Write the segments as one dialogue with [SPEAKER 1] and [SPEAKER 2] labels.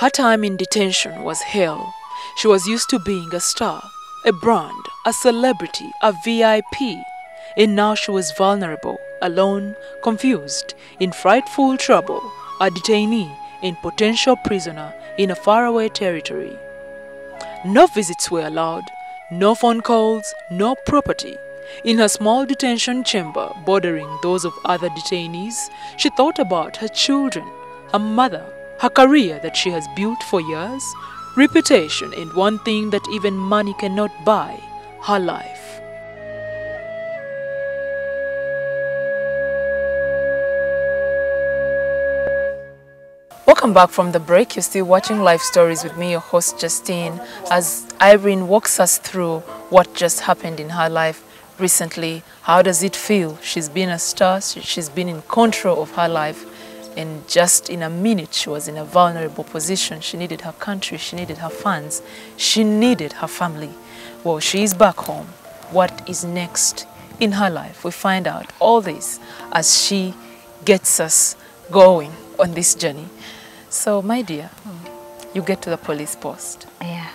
[SPEAKER 1] Her time in detention was hell. She was used to being a star, a brand, a celebrity, a VIP. And now she was vulnerable, alone, confused, in frightful trouble, a detainee and potential prisoner in a faraway territory. No visits were allowed, no phone calls, no property. In her small detention chamber bordering those of other detainees, she thought about her children, her mother, her career that she has built for years, reputation, and one thing that even money cannot buy, her life. Welcome back from the break. You're still watching Life Stories with me, your host Justine, as Irene walks us through what just happened in her life recently. How does it feel? She's been a star, she's been in control of her life, and just in a minute she was in a vulnerable position. She needed her country, she needed her fans, she needed her family. Well, she is back home. What is next in her life? We find out all this as she gets us going on this journey. So, my dear, you get to the police post.
[SPEAKER 2] Yeah.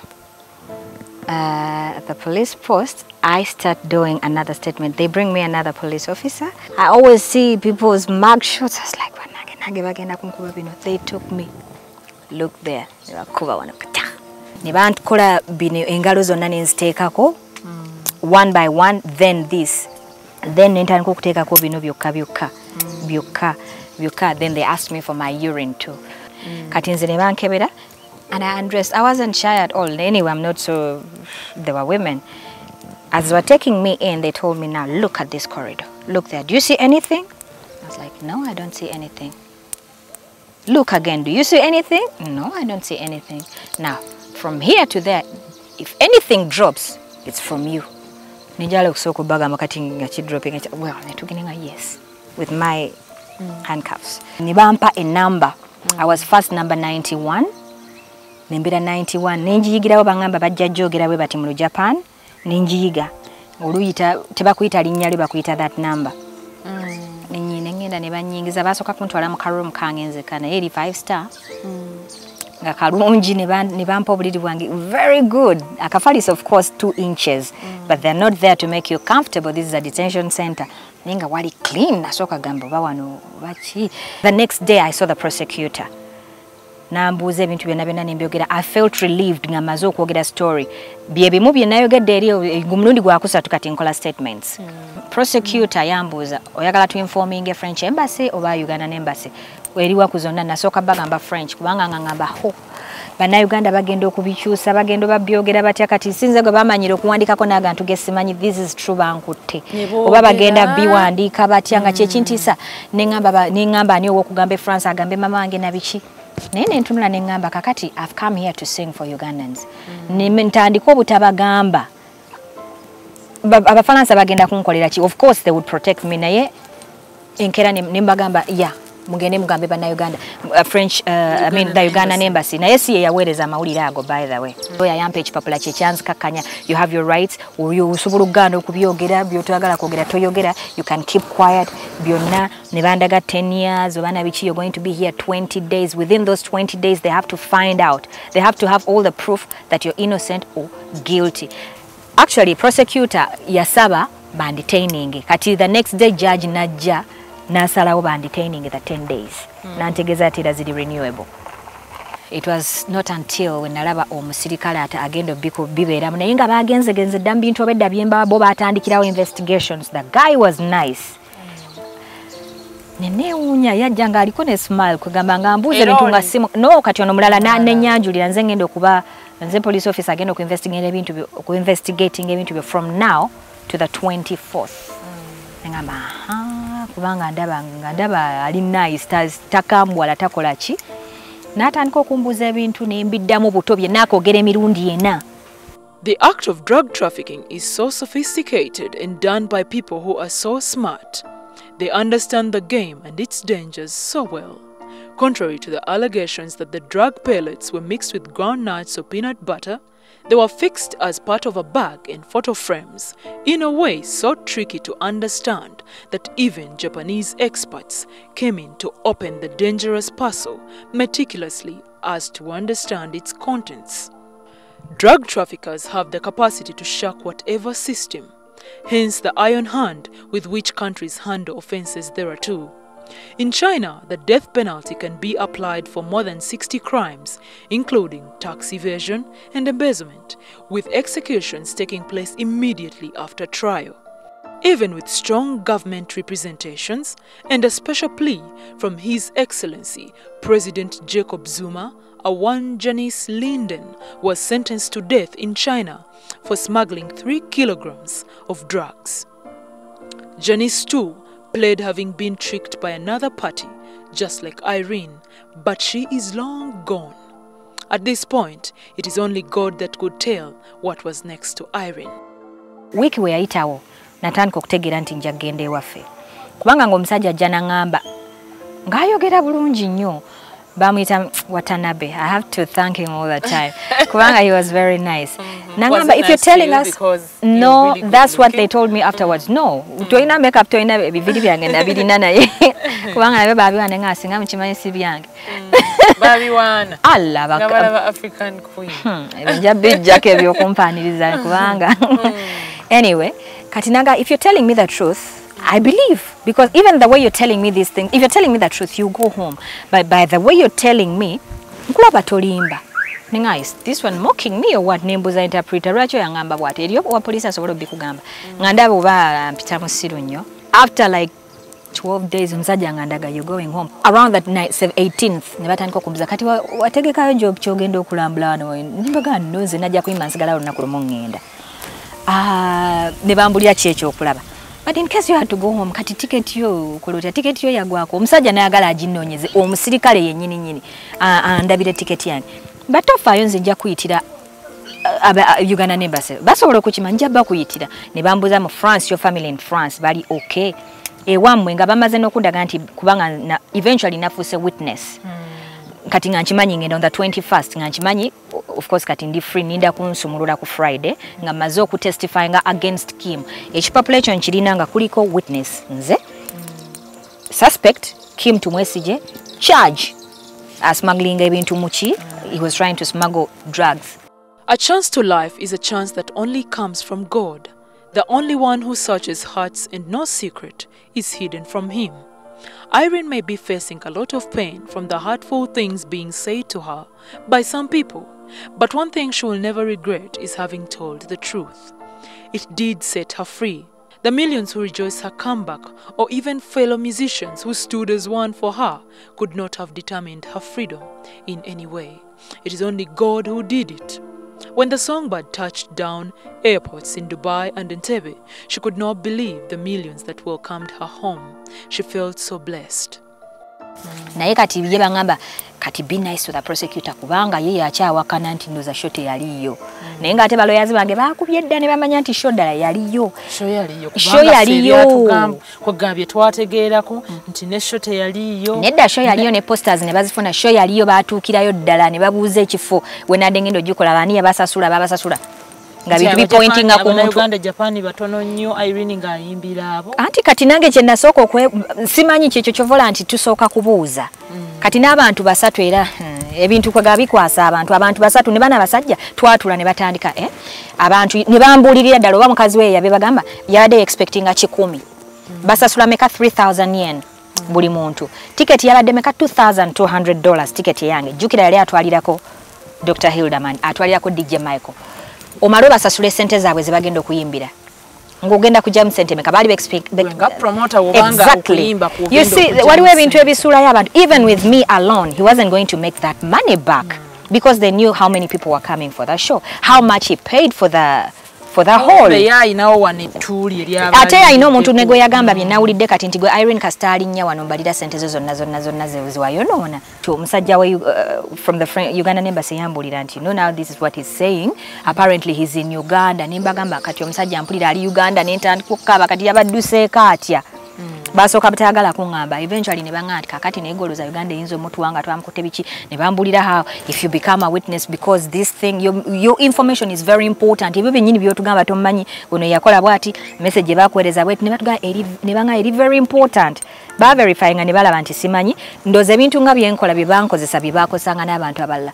[SPEAKER 2] At the police post, I start doing another statement. They bring me another police officer. I always see people's mug shots. I was like, they took me. Look there. One by one, then this. Then then they asked me for my urine too. And I undressed. I wasn't shy at all. Anyway, I'm not so... There were women. As they were taking me in, they told me, now look at this corridor. Look there. Do you see anything? I was like, no, I don't see anything. Look again. Do you see anything? No, I don't see anything. Now, from here to there, if anything drops, it's from you. Well, yes. With my handcuffs. Nibampa a number. I was first number 91. Nembira 91 nenjiyigira bangamba bajja jogera bwe bati mu Japan nenjiyiga oluyita tebakuyita linnya lye bakuyita that number nenyine ngenda ne banyingiza basoka kuntwala mu room kangenze kana 85 star nga kalungi ne bampa obuliri bwange very good. Akafalis of course 2 inches but they're not there to make you comfortable. This is a detention center. Ninga wali clean nasoka gamba bawano bachi. The next day I saw the prosecutor. I felt relieved ngamazo kwogera story. Byebimu byenayogedde eri gumulundi gwakusatu kati nkola statements. Prosecutor yambuza oyagala tu informing French embassy oba Uganda embassy. Eri wakuzonna nasoka bagamba French kubanga ngangamba ho. Bana Uganda bagenda okubikyusa bagenda babyogera batya kati sinze gwe bamanyira okuwandikako n'agantu gesimanyi this is true bankutte. Oba bagenda biwandika batya nga kye kintisa nengamba ani okugamba France agambe mama wange nabiki. Nene ntunula nengamba kakati I've come here to sing for Ugandans. Ntandika obutabagamba. Abafalansa bagenda kunkolera ki? Of course they would protect me naye enkera nembagamba yeah mugende mugambe bana Uganda French I mean the Ugandan embassy naye si yaweereza amawulire ago by the way. Oya yampa ekipapula kye kyanzi kakanya you have your rights oyo usobola okuganda okubyogera byotagala kwogera toyogera you can keep quiet byonna ne bandaga 10 years obana bichi you're going to be here 20 days. Within those 20 days they have to find out, they have to have all the proof that you're innocent or guilty. Actually prosecutor yasaba bandetaining kati the next day judge najja nasalawo bandetaining the 10 days nantegeza ati ziri renewable. It was not until when nalaba omusirikale ata agendo biko bibera naye nga bagenze dda bintu obedda byemba bo batandikirawo investigations. The guy was nice. Nene unya yajjanga aliko ne smile kugamba ngambuze bintu nga simu no kati ono mulala nenyanjulira nze ngendo kuba nze police officer agenda ku investigating ebintu from now to the 24th. Ngamba kubanga ndaba ali nice takambwala takola ki natandika okumbuza ebintu nembiddamu buto bye nakogera emirundi yena.
[SPEAKER 1] The act of drug trafficking is so sophisticated and done by people who are so smart. They understand the game and its dangers so well. Contrary to the allegations that the drug pellets were mixed with ground nuts or peanut butter, They were fixed as part of a bag in photo frames, in a way so tricky to understand that even Japanese experts came in to open the dangerous parcel meticulously as to understand its contents. Drug traffickers have the capacity to shock whatever system, hence the iron hand with which countries handle offenses thereto. In China, the death penalty can be applied for more than 60 crimes, including tax evasion and embezzlement, with executions taking place immediately after trial. Even with strong government representations and a special plea from His Excellency President Jacob Zuma, a one Janice Linden was sentenced to death in China for smuggling 3 kilograms of drugs. Janice too pled having been tricked by another party, just like Irene, but she is long gone. At this point, it is only God that could tell what was next to Irene.
[SPEAKER 2] Wiki we yaitawo natandika okutegeera nti nja kugenda ewaffe kubanga ng'omusajja ajja n'aŋŋamba ng'ayogera bulungi nnyo bamuyita Watanabe. I have to thank him all the time kubanga he was very nice. Nangamba, if you're telling us, no, really that's what they told me afterwards. No, toina makeup, toina bibidi byange na bidi nana ye. Kubanga nabe babi wane nga singa muchimanyi si byange.
[SPEAKER 1] Babi wana.
[SPEAKER 2] Allah
[SPEAKER 1] baka African queen.
[SPEAKER 2] Njabe jake byo kumpaniriza kubanga. Anyway, Katinaga, if you're telling me the truth, I believe, because even the way you're telling me these things, if you're telling me the truth, you go home. But by the way you're telling me, nkulaba tolimba. Ninga, is this one mocking me or what? Nembuza interpreter racho yangamba what? Eriyo wa police asobola bikugamba. Nganda buba mpita musiru nnyo. After like 12 days mzaja ngandaga you're going home. Around that night 18th nebatandika kumbuza kati wategekayo job kyogenda okulambula wano. Nimbaga nnoze najja kuyima nsigala olunaku lumu ngenda. Ne bambulira kyekyo okulaba. But in case you had to go home, kati ticket yo kulota ticket yo yagwako. Omusajja n'ayagala aginnonyeze omusirikale yennyini nnyini andabire ticket yange. But tofayo nze nja kuyitira Uganda Embassy. Basobola okukima nja bakuyitira. Ne bambuza mu France, your family in France bali okay. Ewamwe nga bamaze n'okundaga nti kubanga eventually nafuuse witness. Kati nga nkimanyi ngenda on the 21st nga nkimanyi of course kati ndi free ninda kunsumulula ku Friday nga maze okutestify nga against Kim. Ekipapula nkirina nga kuliko witness nze suspect Kim Tumwesije charge as smuggling ebintu muki. He was trying to smuggle drugs.
[SPEAKER 1] A chance to life is a chance that only comes from God. The only one who searches hearts and no secret is hidden from him. Irene may be facing a lot of pain from the hurtful things being said to her by some people, but one thing she will never regret is having told the truth. It did set her free. The millions who rejoiced her comeback, or even fellow musicians who stood as one for her, could not have determined her freedom in any way. It is only God who did it. When the songbird touched down airports in Dubai and NTV, she could not believe the millions that welcomed her home. She felt so blessed.
[SPEAKER 2] Naye kati bye bangamba kati be nice to the prosecutor kubanga ye yakyawakana nti ndoza shote yaliyo. Naye nga ate baloyazi bange bakubye dda ne bamanya nti shoddala yaliyo. Show yaliyo.
[SPEAKER 1] Kwagambye twategeerako nti ne shote yaliyo.
[SPEAKER 2] Nedda show yaliyo ne posters ne bazifuna show yaliyo batuukirayo ddala ne babuuza ekifo wena ngendo gikola bani yabasasula babasasula. Nga bitu bi pointing ku muntu.
[SPEAKER 1] Uganda Japan batono nnyo Irene nga ayimbira abo.
[SPEAKER 2] Anti kati nange kye nasooka simanyi kyekyo kyovola nti tusooka kubuuza. Kati n'abantu basatu era ebintu kwega bikwasa abantu basatu ne bana basajja twatula ne batandika abantu ne bambulirira ddala oba mukazi we yabe bagamba yabadde expecting a 10. Basasula meka 3000 yen buli muntu. Ticket yabadde meka $2,200 ticket yange. Jukira yali atwalirako Dr. Hilderman atwalirako DJ Michael. Omaro basasule sente zaabwe zibagenda okuyimbira. Ngogenda kujja mu sente meka bali
[SPEAKER 1] nga promoter wobanga okuyimba ku.
[SPEAKER 2] You see waliwo ebintu ebisula y'abantu. Even with me alone he wasn't going to make that money back because they knew how many people were coming for the show, how much he paid for the hall. Ate ayina omuntu nego yagamba bye nawulidde kati nti gwe Irene Kastali nya wano mbalira sente zo zonna ziwayonoona. To omusajja we from the Uganda Embassy yambulira nti no, now this is what he's saying. Apparently he's in Uganda. Nimbagamba kati omusajja ampulira ali Uganda n'entandika okukaba kati yabadduseeko atya. basooka butayagala kuŋŋamba eventually ne baŋŋamba nti kakati naye goloza Uganda eyinza omutuwanga twamukutte biki ne bambulira how if you become a witness because this thing your information is very important ebyo byennyini byotugamba tomumanyi ono yakola bwati message ebakuweereza bweti ne batugamba ne baŋŋamba eri very important baverifyinga ne balaba nti simanyi ndooza ebintu nga byenkola bye bankozesa bye baakosanga n'abantu abalala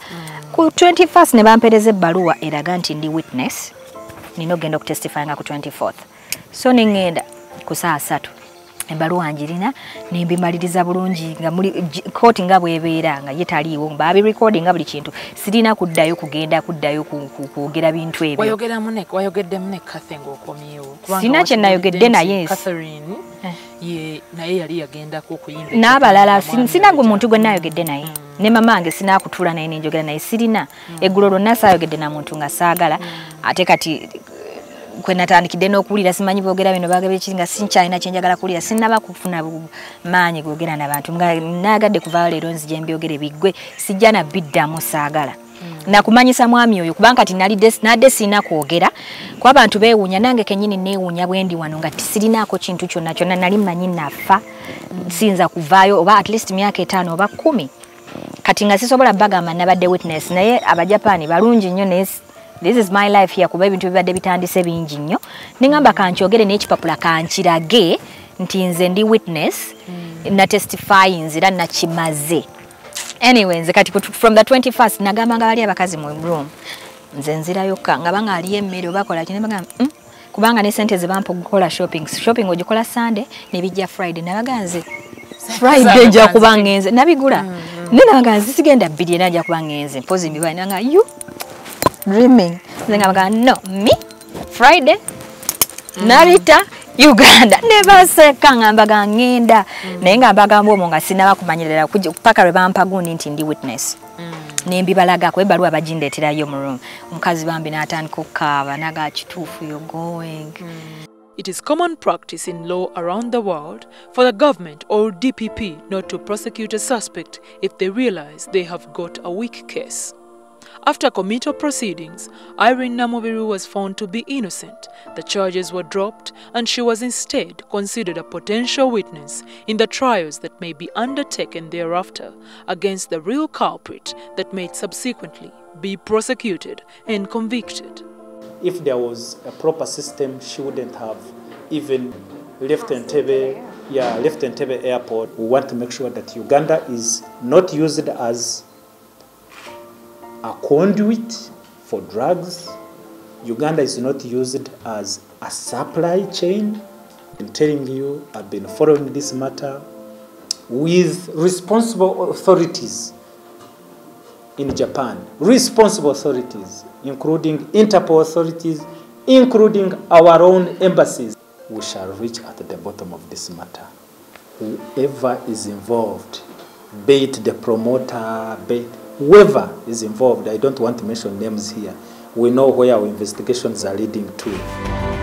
[SPEAKER 2] ku 21st ne bampeereza ebbaluwa eraga nti ndi witness nina ogenda okutestifyinga ku 24th so neŋŋenda ku saa 3 embaluwa njirina nembimaliriza bulungi nga muli kooti nga bwebeera nga ye taliiwo babirecordinga buli kintu sirina kuddayo kwogera bintu ebyo
[SPEAKER 1] wayogedde munek Catherine ng'okomyewo
[SPEAKER 2] sina kye nayogedde naye
[SPEAKER 1] Catherine naye yali yagendako okuyimba
[SPEAKER 2] n'abalala sina gwe muntu gwe nayogedde naye ne mamange sina kutuula naye nenjogera naye sirina eggulo lyonna saayogedde na muntu nga saagala ate kati kwe natandikidde n'okuwulira simanyi boogera bino bagabye kinga sinkyalina kyenjagala kuwulira sinnaba kufuna maanyi googera n'abantu nga naagadde kuvaayo leero nzije mbyogere biggwe sijja nabiddamu saagala nakumanyisa mwami oyo kubanga kati nadde sirina kwogera kuba abantu beewuunya nange kennyini neewuunya bwendi wano nga tisirinaako kintu kyonna kyonna nali mmanyi nafa sinza kuvaayo oba at least myaka 5 oba 10 kati nga sisobola bagamba nabadde witness naye abajapaani balungi nnyo naye this is my life here kuba ebintu bibadde bitandise bingi nnyo nengamba kankyogere n'ekipapula kankirage nti nze ndi witness na testifying era nakimaze anyways kati from the 21st nagamba nga bali abakazi mu room nze nzira yokka nga banga ali emmere obakola kine bagamba kubanga ne sente ze bampa okukola shopping ogikola Sunday ne bijja Friday nabaganze Friday nja kuba ngenze nabigula nina baganze sigenda bidye najja kuba ngenze mpozi mbibaye nanga you dreaming nanga no me Friday narita Uganda never seka ngamba ngenda naye nga bagamba omo nga sinaba kumanyirira paka lwe bampa gundi nti ndi witness nembi balaga ko ebaluwa bagindeeterayo mu room omukazi bambi n'atandika okukaaba naga kituufu you're going.
[SPEAKER 1] It is common practice in law around the world for the government or DPP not to prosecute a suspect if they realize they have got a weak case. After committal proceedings, Irene Namubiru was found to be innocent. The charges were dropped and she was instead considered a potential witness in the trials that may be undertaken thereafter against the real culprit that may subsequently be prosecuted and convicted.
[SPEAKER 3] If there was a proper system, she wouldn't have even left Entebbe airport. We want to make sure that Uganda is not used as a conduit for drugs. Uganda is not used as a supply chain. I'm telling you, I've been following this matter with responsible authorities in Japan. Responsible authorities, including Interpol authorities, including our own embassies. We shall reach at the bottom of this matter. Whoever is involved, be it the promoter, be it whoever is involved, I don't want to mention names here. We know where our investigations are leading to.